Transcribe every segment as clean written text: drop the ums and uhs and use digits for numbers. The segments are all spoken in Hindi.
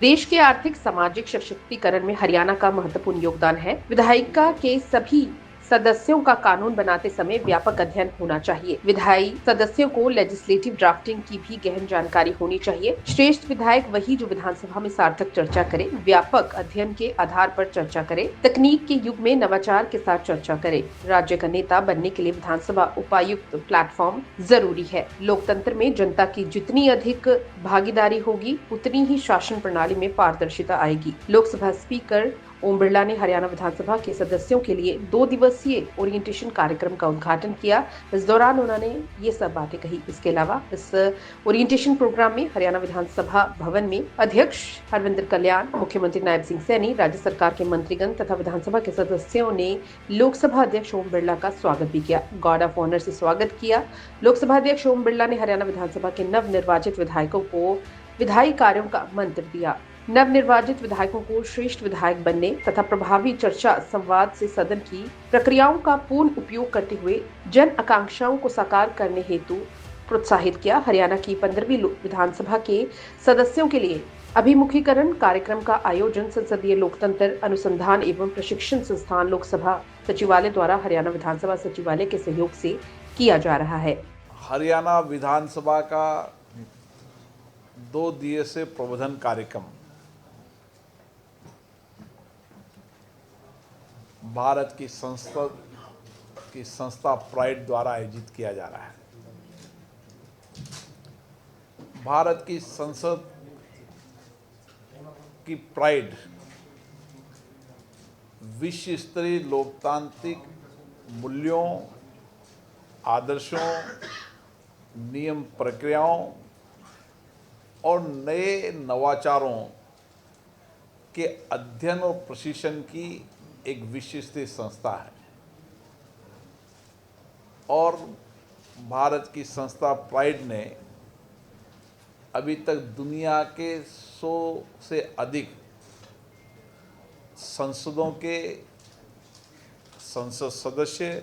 देश के आर्थिक सामाजिक सशक्तिकरण में हरियाणा का महत्वपूर्ण योगदान है। विधायिका के सभी सदस्यों का कानून बनाते समय व्यापक अध्ययन होना चाहिए। विधायी सदस्यों को लेजिस्लेटिव ड्राफ्टिंग की भी गहन जानकारी होनी चाहिए। श्रेष्ठ विधायक वही जो विधानसभा में सार्थक चर्चा करे, व्यापक अध्ययन के आधार पर चर्चा करे, तकनीक के युग में नवाचार के साथ चर्चा करे। राज्य का नेता बनने के लिए विधानसभा उपायुक्त प्लेटफॉर्म जरूरी है। लोकतंत्र में जनता की जितनी अधिक भागीदारी होगी, उतनी ही शासन प्रणाली में पारदर्शिता आएगी। लोकसभा स्पीकर ओम बिरला ने हरियाणा विधानसभा के सदस्यों के लिए 2 दिवसीय ओरिएंटेशन कार्यक्रम का उद्घाटन किया। इस दौरान उन्होंने ये सब बातें कही। इसके अलावा इस ओरिएंटेशन प्रोग्राम में हरियाणा विधानसभा भवन में अध्यक्ष हरविंदर कल्याण, मुख्यमंत्री नायब सिंह सैनी, राज्य सरकार के मंत्रीगण तथा विधानसभा के सदस्यों ने लोकसभा अध्यक्ष ओम बिरला का स्वागत भी किया, गार्ड ऑफ ऑनर से स्वागत किया। लोकसभा अध्यक्ष ओम बिरला ने हरियाणा विधानसभा के नवनिर्वाचित विधायकों को विधायी कार्यों का मंत्र दिया। नवनिर्वाचित विधायकों को श्रेष्ठ विधायक बनने तथा प्रभावी चर्चा संवाद से सदन की प्रक्रियाओं का पूर्ण उपयोग करते हुए जन आकांक्षाओं को साकार करने हेतु प्रोत्साहित किया। हरियाणा की 15वीं विधानसभा के सदस्यों के लिए अभिमुखीकरण कार्यक्रम का आयोजन संसदीय लोकतंत्र अनुसंधान एवं प्रशिक्षण संस्थान लोकसभा सचिवालय द्वारा हरियाणा विधानसभा सचिवालय के सहयोग से किया जा रहा है। हरियाणा विधानसभा का 2 दिवसीय प्रबोधन कार्यक्रम भारत की संस्था प्राइड द्वारा आयोजित किया जा रहा है। भारत की संसद की प्राइड विश्व स्तरीय लोकतांत्रिक मूल्यों, आदर्शों, नियम प्रक्रियाओं और नए नवाचारों के अध्ययन और प्रशिक्षण की एक विश्व स्तरीय संस्था है और भारत की संस्था प्राइड ने अभी तक दुनिया के 100 से अधिक संसदों के संसद सदस्य,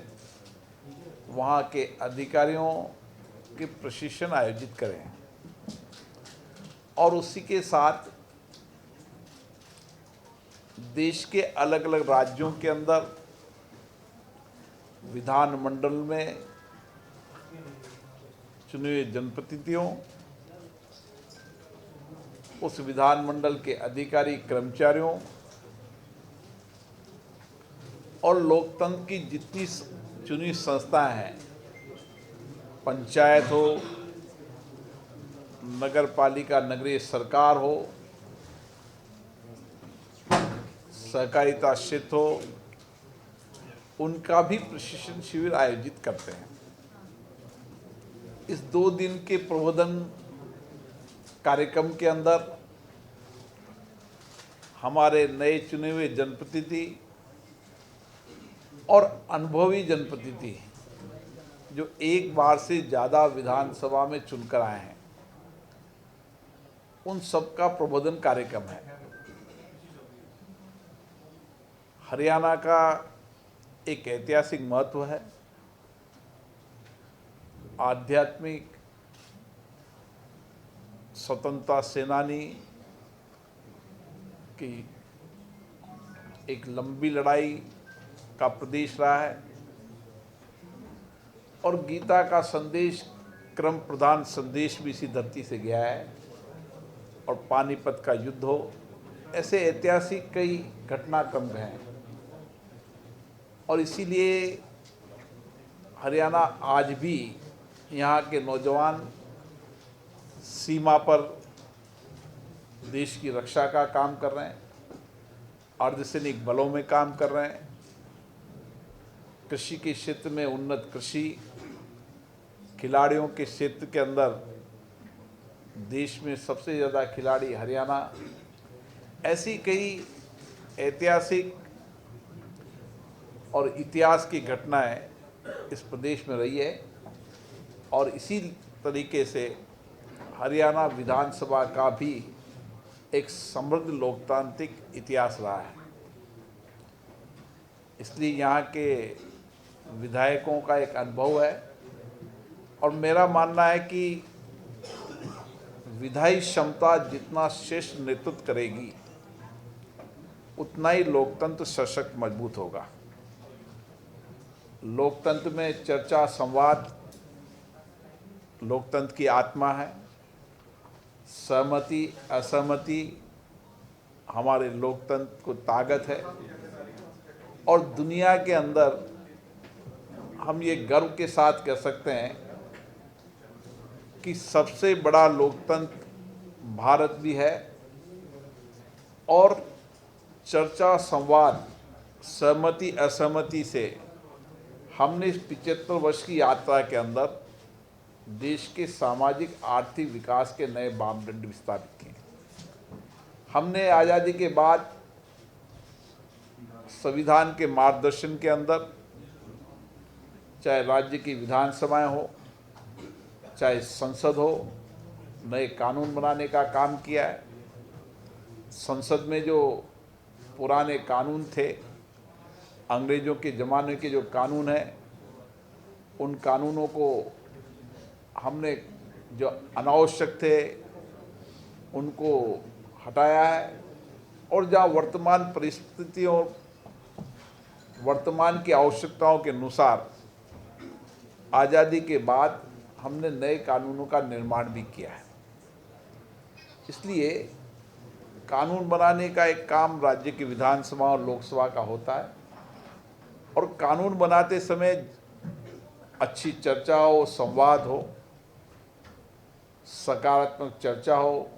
वहाँ के अधिकारियों के प्रशिक्षण आयोजित करें और उसी के साथ देश के अलग अलग राज्यों के अंदर विधानमंडल में चुने हुए जनप्रतिनिधियों, उस विधानमंडल के अधिकारी कर्मचारियों और लोकतंत्र की जितनी चुनी संस्थाएं हैं, पंचायत हो, नगर पालिका नगरीय सरकार हो, सहकारिता क्षेत्र हो, उनका भी प्रशिक्षण शिविर आयोजित करते हैं। इस 2 दिन के प्रबोधन कार्यक्रम के अंदर हमारे नए चुने हुए जनप्रतिनिधि और अनुभवी जनप्रतिनिधि जो एक बार से ज़्यादा विधानसभा में चुनकर आए हैं, उन सबका प्रबोधन कार्यक्रम है। हरियाणा का एक ऐतिहासिक महत्व है। आध्यात्मिक स्वतंत्रता सेनानी की एक लंबी लड़ाई का प्रदेश रहा है और गीता का संदेश क्रम प्रधान संदेश भी इसी धरती से गया है और पानीपत का युद्ध हो, ऐसे ऐतिहासिक कई घटनाक्रम हैं और इसीलिए हरियाणा आज भी यहाँ के नौजवान सीमा पर देश की रक्षा का काम कर रहे हैं, अर्धसैनिक बलों में काम कर रहे हैं, कृषि के क्षेत्र में उन्नत कृषि, खिलाड़ियों के क्षेत्र के अंदर देश में सबसे ज़्यादा खिलाड़ी हरियाणा, ऐसी कई ऐतिहासिक और इतिहास की घटनाएं इस प्रदेश में रही है और इसी तरीके से हरियाणा विधानसभा का भी एक समृद्ध लोकतांत्रिक इतिहास रहा है। इसलिए यहाँ के विधायकों का एक अनुभव है और मेरा मानना है कि विधायी क्षमता जितना श्रेष्ठ नेतृत्व करेगी उतना ही लोकतंत्र सशक्त मजबूत होगा। लोकतंत्र में चर्चा संवाद लोकतंत्र की आत्मा है। सहमति असहमति हमारे लोकतंत्र को ताकत है। और दुनिया के अंदर हम ये गर्व के साथ कह सकते हैं कि सबसे बड़ा लोकतंत्र भारत भी है। और चर्चा संवाद सहमति असहमति से हमने इस 75 वर्ष की यात्रा के अंदर देश के सामाजिक आर्थिक विकास के नए मापदंड विस्तारित किए। हमने आज़ादी के बाद संविधान के मार्गदर्शन के अंदर चाहे राज्य की विधानसभाएं हो चाहे संसद हो नए कानून बनाने का काम किया है। संसद में जो पुराने कानून थे अंग्रेज़ों के ज़माने के जो कानून हैं उन कानूनों को हमने जो अनावश्यक थे उनको हटाया है। और जहाँ वर्तमान परिस्थितियों वर्तमान की आवश्यकताओं के अनुसार आज़ादी के बाद हमने नए कानूनों का निर्माण भी किया है। इसलिए कानून बनाने का एक काम राज्य की विधानसभा और लोकसभा का होता है। और कानून बनाते समय अच्छी चर्चा हो संवाद हो सकारात्मक चर्चा हो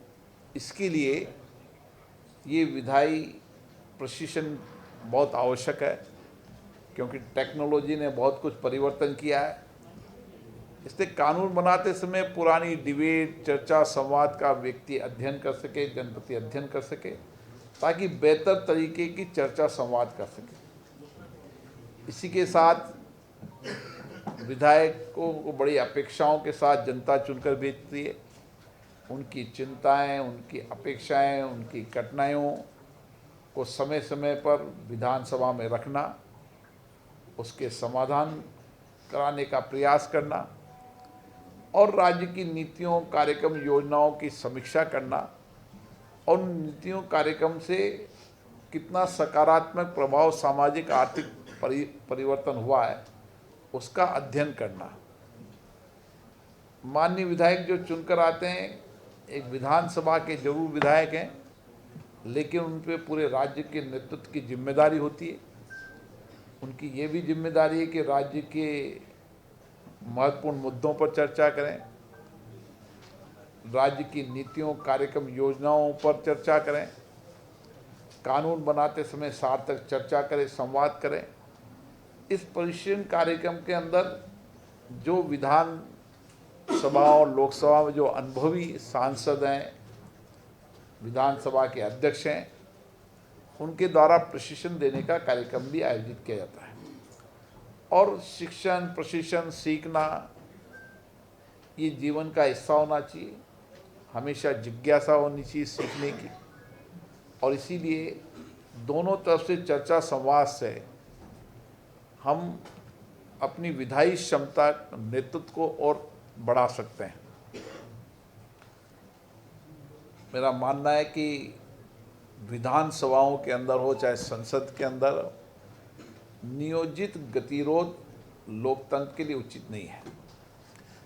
इसके लिए ये विधायी प्रशिक्षण बहुत आवश्यक है। क्योंकि टेक्नोलॉजी ने बहुत कुछ परिवर्तन किया है। इसलिए कानून बनाते समय पुरानी डिबेट चर्चा संवाद का व्यक्ति अध्ययन कर सके जनप्रति अध्ययन कर सके ताकि बेहतर तरीके की चर्चा संवाद कर सके। इसी के साथ विधायकों को बड़ी अपेक्षाओं के साथ जनता चुनकर भेजती है। उनकी चिंताएं उनकी अपेक्षाएं उनकी कठिनाइयों को समय समय पर विधानसभा में रखना उसके समाधान कराने का प्रयास करना और राज्य की नीतियों कार्यक्रम योजनाओं की समीक्षा करना और उन नीतियों कार्यक्रम से कितना सकारात्मक प्रभाव सामाजिक आर्थिक परिवर्तन हुआ है उसका अध्ययन करना। माननीय विधायक जो चुनकर आते हैं एक विधानसभा के जरूर विधायक हैं लेकिन उन पे पूरे राज्य के नेतृत्व की जिम्मेदारी होती है। उनकी ये भी जिम्मेदारी है कि राज्य के महत्वपूर्ण मुद्दों पर चर्चा करें राज्य की नीतियों कार्यक्रम योजनाओं पर चर्चा करें कानून बनाते समय सार्थक चर्चा करें संवाद करें। इस प्रशिक्षण कार्यक्रम के अंदर जो विधानसभा और लोकसभा में जो अनुभवी सांसद हैं विधानसभा के अध्यक्ष हैं उनके द्वारा प्रशिक्षण देने का कार्यक्रम भी आयोजित किया जाता है। और शिक्षण प्रशिक्षण सीखना ये जीवन का हिस्सा होना चाहिए। हमेशा जिज्ञासा होनी चाहिए सीखने की। और इसीलिए दोनों तरफ से चर्चा संवाद से हम अपनी विधायी क्षमता नेतृत्व को और बढ़ा सकते हैं। मेरा मानना है कि विधानसभाओं के अंदर हो चाहे संसद के अंदर नियोजित गतिरोध लोकतंत्र के लिए उचित नहीं है।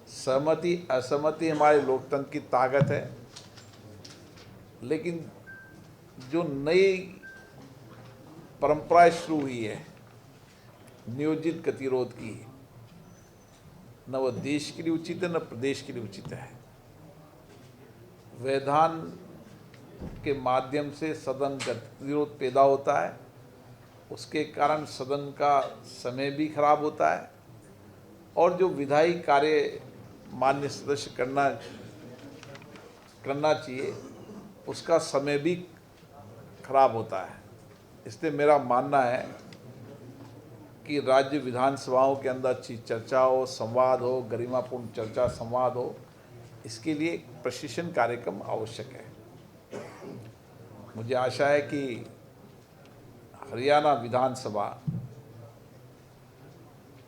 सहमति असहमति हमारे लोकतंत्र की ताकत है। लेकिन जो नई परंपरा शुरू हुई है नियोजित गतिरोध की न वह देश के लिए उचित है न प्रदेश के लिए उचित है। विधान के माध्यम से सदन गतिरोध पैदा होता है उसके कारण सदन का समय भी खराब होता है और जो विधायी कार्य मान्य सदस्य करना चाहिए उसका समय भी खराब होता है। इसलिए मेरा मानना है कि राज्य विधानसभाओं के अंदर अच्छी चर्चा हो संवाद हो गरिमापूर्ण चर्चा संवाद हो इसके लिए प्रशिक्षण कार्यक्रम आवश्यक है। मुझे आशा है कि हरियाणा विधानसभा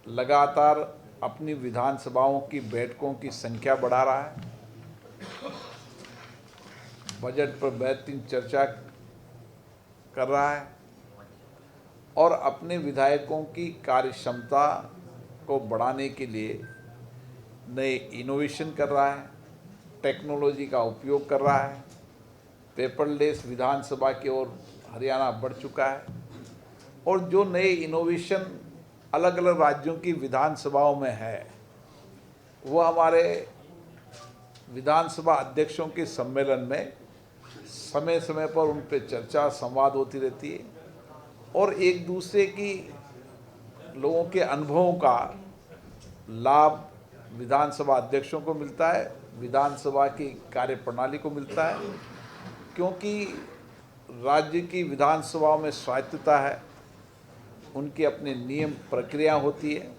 लगातार अपनी विधानसभाओं की बैठकों की संख्या बढ़ा रहा है बजट पर बेहतरीन चर्चा कर रहा है और अपने विधायकों की कार्य क्षमता को बढ़ाने के लिए नए इनोवेशन कर रहा है, टेक्नोलॉजी का उपयोग कर रहा है। पेपरलेस विधानसभा की ओर हरियाणा बढ़ चुका है और जो नए इनोवेशन अलग अलग राज्यों की विधानसभाओं में है वो हमारे विधानसभा अध्यक्षों के सम्मेलन में समय समय पर उन पर चर्चा संवाद होती रहती है और एक दूसरे की लोगों के अनुभवों का लाभ विधानसभा अध्यक्षों को मिलता है, विधानसभा की कार्यप्रणाली को मिलता है, क्योंकि राज्य की विधानसभाओं में स्वायत्तता है, उनकी अपने नियम प्रक्रिया होती है।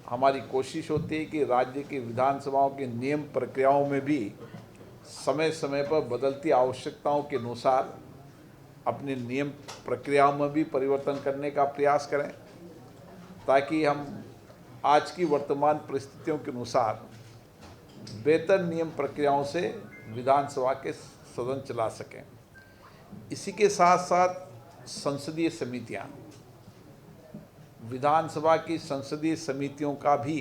हमारी कोशिश होती है कि राज्य की विधानसभाओं के नियम प्रक्रियाओं में भी समय समय पर बदलती आवश्यकताओं के अनुसार अपने नियम प्रक्रियाओं में भी परिवर्तन करने का प्रयास करें, ताकि हम आज की वर्तमान परिस्थितियों के अनुसार बेहतर नियम प्रक्रियाओं से विधानसभा के सदन चला सकें। इसी के साथ साथ संसदीय समितियां, विधानसभा की संसदीय समितियों का भी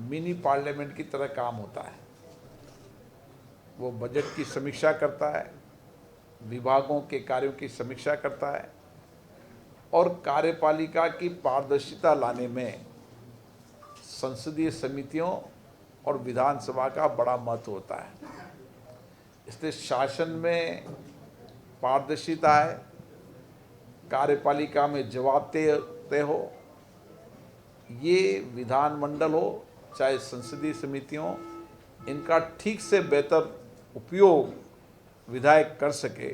मिनी पार्लियामेंट की तरह काम होता है। वो बजट की समीक्षा करता है, विभागों के कार्यों की समीक्षा करता है और कार्यपालिका की पारदर्शिता लाने में संसदीय समितियों और विधानसभा का बड़ा महत्व होता है। इसलिए शासन में पारदर्शिता है, कार्यपालिका में जवाबदेही हो, ये विधानमंडल हो चाहे संसदीय समितियों, इनका ठीक से बेहतर उपयोग विधायक कर सके,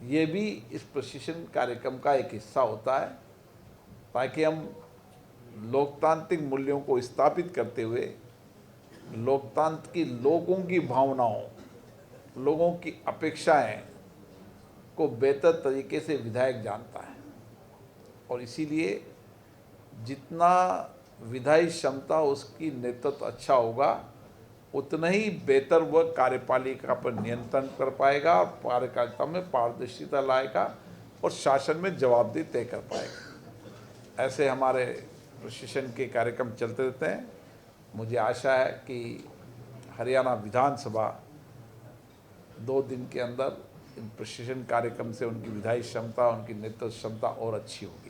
ये भी इस प्रशिक्षण कार्यक्रम का एक हिस्सा होता है, ताकि हम लोकतांत्रिक मूल्यों को स्थापित करते हुए लोकतंत्र की लोगों की भावनाओं, लोगों की अपेक्षाएं को बेहतर तरीके से विधायक जानता है और इसीलिए जितना विधायी क्षमता उसकी नेतृत्व अच्छा होगा उतना ही बेहतर वह कार्यपालिका पर नियंत्रण कर पाएगा और कार्यपालिका में पारदर्शिता लाएगा और शासन में जवाबदेही तय कर पाएगा। ऐसे हमारे प्रशिक्षण के कार्यक्रम चलते रहते हैं। मुझे आशा है कि हरियाणा विधानसभा 2 दिन के अंदर इन प्रशिक्षण कार्यक्रम से उनकी विधायी क्षमता, उनकी नेतृत्व क्षमता और अच्छी होगी।